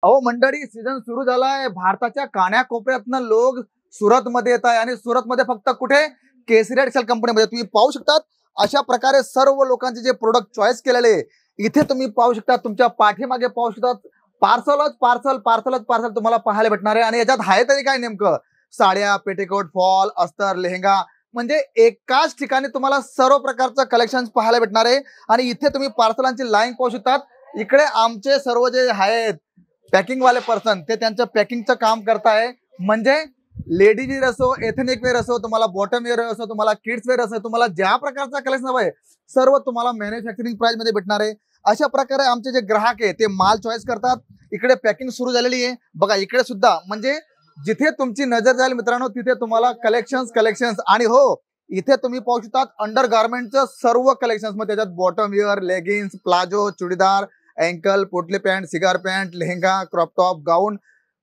अहो मंडळी, सीझन सुरू झालाय. भारताच्या कानाकोपऱ्यातनं लोक सुरत मध्ये येत आहे आणि सुरत मध्ये फक्त कुठे? केसरी टेक्सटाईल कंपनीमध्ये तुम्ही पाहू शकतात. अशा प्रकारे सर्व लोकांचे जे प्रोडक्ट चॉईस केलेले इथे तुम्ही पाहू शकता. तुमच्या पाठीमागे पाहू शकतात. पार्सलच तुम्हाला पाहायला भेटणार आहे. आणि याच्यात आहे तरी काय नेमकं? साड्या, पेटिकोट, फॉल, अस्तर, लेहंगा, म्हणजे एकाच ठिकाणी तुम्हाला सर्व प्रकारचं कलेक्शन पाहायला भेटणार आहे. आणि इथे तुम्ही पार्सलांची लाईन पाहू शकतात. इकडे आमचे सर्व जे आहेत पॅकिंग वाले पर्सन ते त्यांचं पॅकिंगचं काम करताय. म्हणजे लेडीज वेअर असो, एथनिक वेअर असो, तुम्हाला बॉटम वेअर असो, तुम्हाला किड्स वेअर असो, तुम्हाला ज्या प्रकारचा कलेक्शन हवं आहे सर्व तुम्हाला मॅन्युफॅक्चरिंग प्राइस मध्ये भेटणार आहे. अशा प्रकारे आमचे जे ग्राहक आहे ते माल चॉईस करतात. इकडे पॅकिंग सुरू झालेली आहे बघा. इकडे सुद्धा म्हणजे जिथे तुमची नजर जाईल मित्रांनो तिथे तुम्हाला कलेक्शन्स. आणि हो, इथे तुम्ही पाहू शकतात अंडर गार्मेंटचं सर्व कलेक्शन्स मध्ये. त्याच्यात bottom wear, leggings, palazzo, churidar, ankle, potli pant, cigar pant, lehenga, crop top, gown,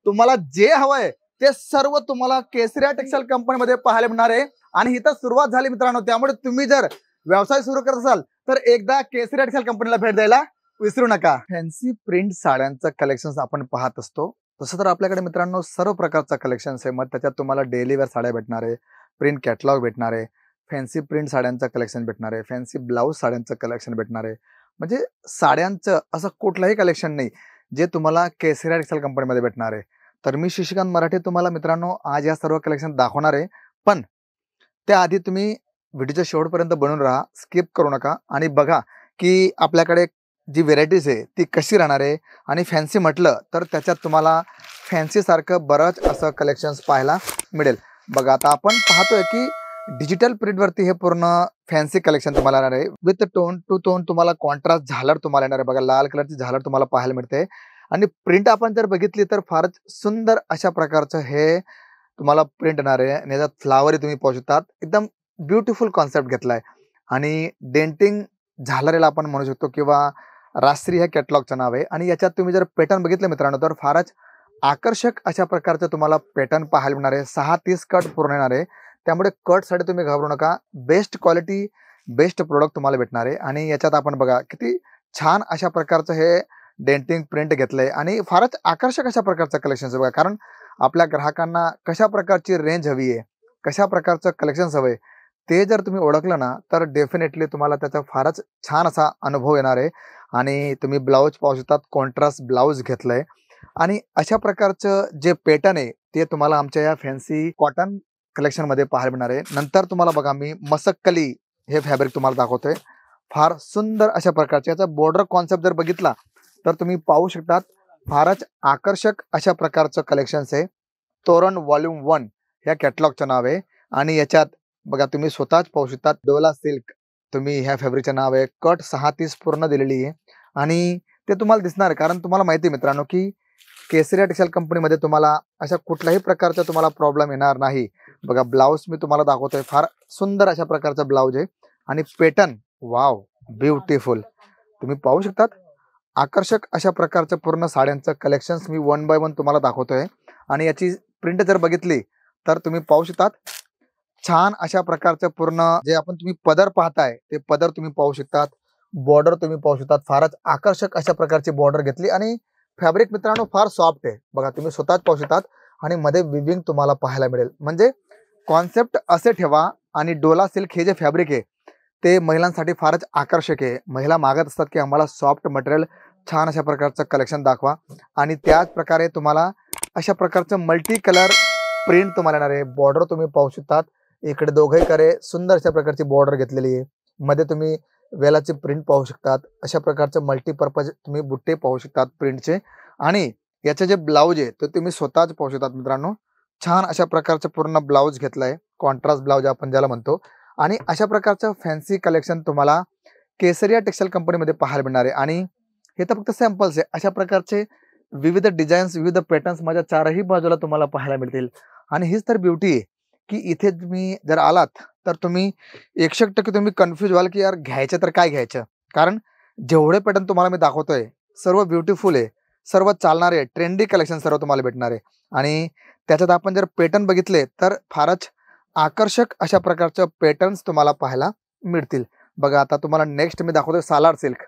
तुम्हाला जे हवंय ते सर्व तुम्हाला केसरिया टेक्सटाईल कंपनीमध्ये पाहायला मिळणार आहे. आणि इथं सुरुवात झाली मित्रांनो. त्यामुळे तुम्ही जर व्यवसाय सुरू करत असाल तर एकदा केसरिया टेक्सटाईल कंपनीला भेट द्यायला विसरू नका. फॅन्सी प्रिंट साड्यांचं कलेक्शन आपण पाहत असतो. तसं तर आपल्याकडे मित्रांनो सर्व प्रकारचं कलेक्शन आहे. मग त्याच्यात तुम्हाला डेली वेअर साड्या भेटणार आहे, प्रिंट कॅटलॉग भेटणार आहे, फॅन्सी प्रिंट साड्यांचं कलेक्शन भेटणार आहे, फॅन्सी ब्लाऊज साड्यांचं कलेक्शन भेटणार आहे. म्हणजे साड्यांचं असं कुठलंही कलेक्शन नाही जे तुम्हाला केसरिया टेक्सटाईल कंपनीमध्ये भेटणार आहे. तर मी शशिकांत मराठे तुम्हाला मित्रांनो आज या सर्व कलेक्शन दाखवणार आहे. पण त्याआधी तुम्ही व्हिडिओच्या शेवटपर्यंत बनून राहा, स्किप करू नका आणि बघा की आपल्याकडे जी व्हेरायटीज आहे ती कशी राहणार आहे. आणि फॅन्सी म्हटलं तर त्याच्यात तुम्हाला फॅन्सी सारखं बरंच असं कलेक्शन्स पाहायला मिळेल. बघा आता आपण पाहतोय की डिजिटल प्रिंटवरती हे पूर्ण फॅन्सी कलेक्शन तुम्हाला येणार आहे. विथ टोन टू टोन तुम्हाला कॉन्ट्रास्ट झालर तुम्हाला येणार आहे. बघा लाल कलरची झालर तुम्हाला पाहायला मिळते. आणि प्रिंट आपण जर बघितली तर फारच सुंदर अशा प्रकारचं हे तुम्हाला प्रिंट येणार आहे. आणि याच्यात फ्लावरही तुम्ही पाहू शकतात. एकदम ब्युटिफुल कॉन्सेप्ट घेतलाय. आणि डेंटिंग झालरेला आपण म्हणू शकतो किंवा राष्ट्रीय ह्या कॅटलॉगचं नाव आहे. आणि याच्यात तुम्ही जर पॅटर्न बघितलं मित्रांनो तर फारच आकर्षक अशा प्रकारचं तुम्हाला पॅटर्न पाहायला मिळणार आहे. 6-30 कट पूर्ण येणार आहे. त्यामुळे कटसाठी तुम्ही घाबरू नका. बेस्ट क्वालिटी, बेस्ट प्रोडक्ट तुम्हाला भेटणार आहे. आणि याच्यात आपण बघा किती छान अशा प्रकारचं हे डेंटिंग प्रिंट घेतलंय. आणि फारच आकर्षक अशा प्रकारचं कलेक्शन आहे बघा. कारण आपल्या ग्राहकांना कशा प्रकारची रेंज हवी आहे, कशा प्रकारचं कलेक्शन हवंय ते जर तुम्ही ओळखलं ना तर डेफिनेटली तुम्हाला त्याचा फारच छान असा अनुभव येणार आहे. आणि तुम्ही ब्लाऊज पाहू शकतात, कॉन्ट्रास्ट ब्लाऊज घेतलंय. आणि अशा प्रकारचं जे पॅटर्न आहे ते तुम्हाला आमच्या या फॅन्सी कॉटन कलेक्शन मध्ये पाहायला मिळणार आहे. नंतर तुम्हाला बघा मी मसक्कली हे फॅब्रिक तुम्हाला दाखवतोय. फार सुंदर अशा प्रकारचे याचा बॉर्डर कॉन्सेप्ट जर बघितला तर तुम्ही पाहू शकतात. फारच आकर्षक अशा प्रकारचं कलेक्शन्स आहे. तोरण वॉल्यूम 1 ह्या कॅटलॉगचं नाव आहे. आणि याच्यात बघा तुम्ही स्वतःच पाहू शकतात डोला सिल्क तुम्ही ह्या फॅब्रिकचं नाव आहे. कट 6-30 पूर्ण दिलेली आहे. आणि ते तुम्हाला दिसणार आहे कारण तुम्हाला माहिती आहे मित्रांनो की केसरिया टेक्सटाईल कंपनीमध्ये तुम्हाला अशा कुठल्याही प्रकारचा तुम्हाला प्रॉब्लेम येणार नाही. बघा ब्लाऊज मी तुम्हाला दाखवतोय. फार सुंदर अशा प्रकारचा ब्लाऊज आहे. आणि पॅटर्न वाव ब्युटिफुल तुम्ही पाहू शकतात. आकर्षक अशा प्रकारचं पूर्ण साड्यांचं कलेक्शन्स मी 1 बाय 1 तुम्हाला दाखवतोय. आणि याची प्रिंट जर बघितली तर तुम्ही पाहू शकतात छान अशा प्रकारचं पूर्ण जे आपण तुम्ही पदर पाहताय ते पदर तुम्ही पाहू शकतात. बॉर्डर तुम्ही पाहू शकतात. फारच आकर्षक अशा प्रकारची बॉर्डर घेतली. आणि फॅब्रिक मित्रांनो फार सॉफ्ट आहे बघा तुम्ही स्वतःच पाहू शकतात. आणि मध्ये विविंग तुम्हाला पाहायला मिळेल. म्हणजे कॉन्सेप्ट असे ठेवा. आणि डोला सिल्क हे जे फॅब्रिक आहे ते महिलांसाठी फारच आकर्षक आहे. महिला मागत असतात की आम्हाला सॉफ्ट मटेरियल छान अशा प्रकारचं कलेक्शन दाखवा. आणि त्याच प्रकारे तुम्हाला अशा प्रकारचं मल्टी कलर प्रिंट तुम्हाला येणार आहे. बॉर्डर तुम्ही पाहू शकतात. इकडे दोघेही करे सुंदर अशा प्रकारची बॉर्डर घेतलेली आहे. मध्ये तुम्ही वेलाची प्रिंट पाहू शकतात. अशा प्रकारचे मल्टीपर्पज तुम्ही बुट्टे पाहू शकतात प्रिंटचे. आणि याचे जे ब्लाऊज आहे ते तुम्ही स्वतःच पाहू शकतात मित्रांनो. छान अशा प्रकारचं पूर्ण ब्लाऊज घेतलाय. कॉन्ट्रास्ट ब्लाऊज आपण ज्याला म्हणतो. आणि अशा प्रकारचं फॅन्सी कलेक्शन तुम्हाला केसरिया टेक्सटाईल कंपनीमध्ये पाहायला मिळणार आहे. आणि हे तर फक्त सॅम्पल्स आहे. अशा प्रकारचे विविध डिझाईन्स, विविध पॅटर्न्स माझ्या चारही बाजूला तुम्हाला पाहायला मिळतील. आणि हीच तर ब्युटी आहे की इथे तुम्ही जर आलात तर तुम्ही 100% तुम्ही कन्फ्यूज व्हाल की यार घ्यायचं तर काय घ्यायचं. कारण जेवढे पॅटर्न तुम्हाला मी दाखवतोय सर्व ब्युटिफुल आहे, सर्व चालणारे ट्रेंडी कलेक्शन सर्व तुम्हाला भेटणार आहे. आणि त्याच्यात आपण जर पॅटर्न बघितले तर फारच आकर्षक अशा प्रकारचे पॅटर्न्स तुम्हाला पाहायला मिळतील. बघा आता तुम्हाला नेक्स्ट मी दाखवतोय सालार सिल्क.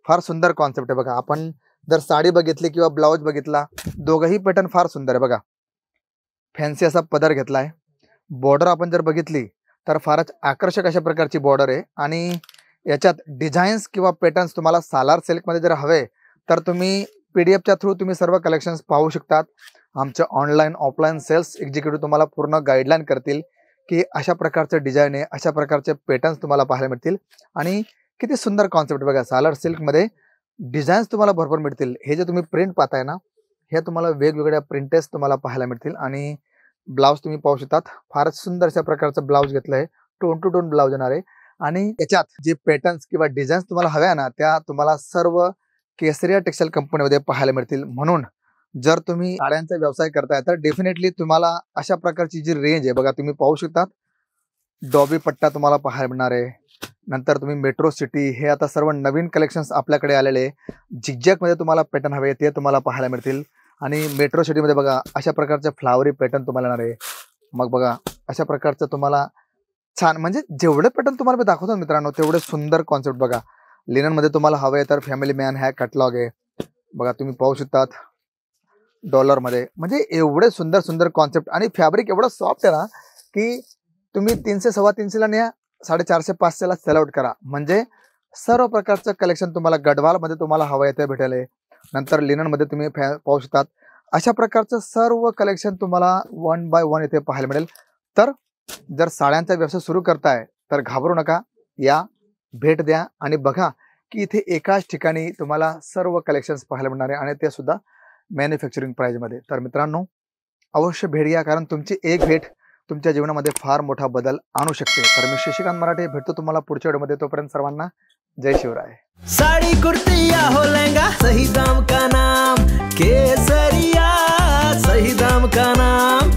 फार सुंदर कॉन्सेप्ट आहे बघा. आपण जर साडी बघितली किंवा ब्लाऊज बघितला, दोघंही पॅटर्न फार सुंदर आहे बघा. फॅन्सी असा पदर घेतलाय. बॉर्डर आपण जर बघितली तर फारच आकर्षक अशा प्रकारची बॉर्डर आहे आणि याच्यात डिझाईन्स किंवा पॅटर्न्स तुम्हाला सालार सिल्कमध्ये जर हवे तर तुम्ही PDF थ्रू तुम्ही सर्व कलेक्शन्स पाहू शकतात. आमचे ऑनलाईन ऑफलाईन सेल्स एक्झिक्युटिव्ह तुम्हाला पूर्ण गाईडलाईन करतील की अशा प्रकारचे डिझाईन आहे, अशा प्रकारचे पॅटर्न्स तुम्हाला पाहायला मिळतील. आणि किती सुंदर कॉन्सेप्ट बघा, सालार सिल्कमध्ये डिझाईन्स तुम्हाला भरपूर मिळतील. हे जे तुम्ही प्रिंट पाहताय ना, हे तुम्हाला वेगवेगळ्या प्रिंटेस तुम्हाला पाहायला मिळतील. आणि ब्लाऊज तुम्ही पाहू शकतात, फारच सुंदर अशा प्रकारचं ब्लाऊज घेतलंय. टोन टू टोन ब्लाऊज येणार आहे आणि याच्यात जे पॅटर्न्स किंवा डिझाईन्स तुम्हाला हव्या ना, त्या तुम्हाला सर्व केसरिया टेक्सटाईल कंपनीमध्ये पाहायला मिळतील. म्हणून जर तुम्ही साड्यांचा व्यवसाय करताय तर डेफिनेटली तुम्हाला अशा प्रकारची जी रेंज आहे बघा, तुम्ही पाहू शकतात. डॉबी पट्टा तुम्हाला पाहायला मिळणार आहे. नंतर तुम्ही मेट्रो सिटी, हे आता सर्व नवीन कलेक्शन्स आपल्याकडे आलेले. झिगझॅगमध्ये तुम्हाला पॅटर्न हवे ते तुम्हाला पाहायला मिळतील. आणि मेट्रो सिटीमध्ये बघा अशा प्रकारचे फ्लावरी पॅटर्न तुम्हाला येणार आहे. मग बघा अशा प्रकारचं तुम्हाला छान, म्हणजे जेवढे पॅटर्न तुम्हाला मी दाखवतो मित्रांनो तेवढे सुंदर कॉन्सेप्ट बघा. लिननमध्ये तुम्हाला हवे तर फॅमिली मॅन हा कॅटलॉग आहे बघा, तुम्ही पाहू शकतात. डॉलरमध्ये म्हणजे एवढे सुंदर सुंदर कॉन्सेप्ट आणि फॅब्रिक एवढं सॉफ्ट आहे ना की तुम्ही 300 350 ला न्या, 450 500 ला सेल आउट करा. म्हणजे सर्व प्रकारचं कलेक्शन तुम्हाला गडवालमध्ये तुम्हाला हवं आहे ते भेटेल. नंतर लिननमध्ये तुम्ही पाहू शकतात. अशा प्रकारचं सर्व कलेक्शन तुम्हाला 1 बाय 1 इथे पाहायला मिळेल. तर जर साड्यांचा व्यवसाय सुरू करताय तर घाबरू नका, या भेट द्या आणि बघा की इथे एकाच ठिकाणी तुम्हाला सर्व कलेक्शन्स पाहायला मिळणार आहे आणि ते सुद्धा मॅन्युफॅक्चरिंग प्राइसमध्ये. तर मित्रांनो अवश्य भेट घ्या, कारण तुमची एक भेट तुमच्या जीवनामध्ये फार मोठा बदल आणू शकते. तर मी शशिकांत मराठे भेटतो तुम्हाला पुढच्या व्हिडिओमध्ये. तोपर्यंत सर्वांना जय शिवराय. साड़ी कुर्ती या हो लहंगा, सही दाम का नाम केसरिया, सही दाम का नाम